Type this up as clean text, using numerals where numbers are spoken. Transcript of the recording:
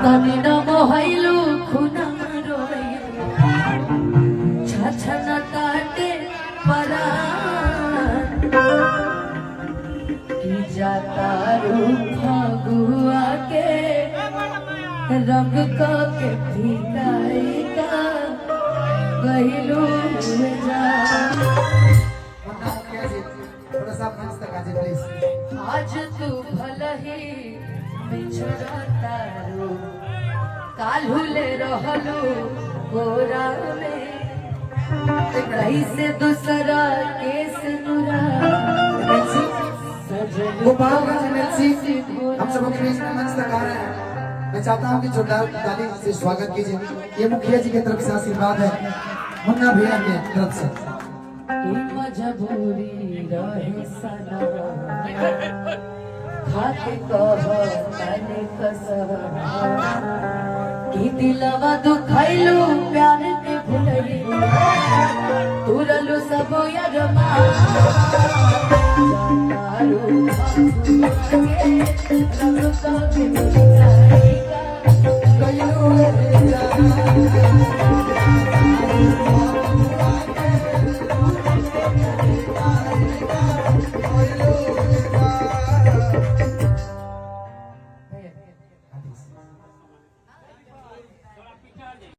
तनी न मोहैलू खुना रोइलू छछन ताटे परान की जाता रू फगुआ के रंग के भिगाई का गहिलू जा थोड़ा सा मंच तक आ जाए प्लीज। आज तू भलही बिछड़ता रो काल्हुले रहलू गोरा में कैसे दूसरा केस नुरा गोपालगंज एमएलसी हम सबों के बीच में मंच तक आ रहे हैं। मैं चाहता हूं कि जोरदार ताली से स्वागत कीजिए। ये मुखिया जी की तरफ से आशीर्वाद है, मुन्ना भैया की तरफ से। मजबूरी रहे सना खाके कह तने कसम की दिलवा दुखैलू प्यार के भुलई तुरलू सब यरमा जातारू रंग के भिगाई का गइलू जा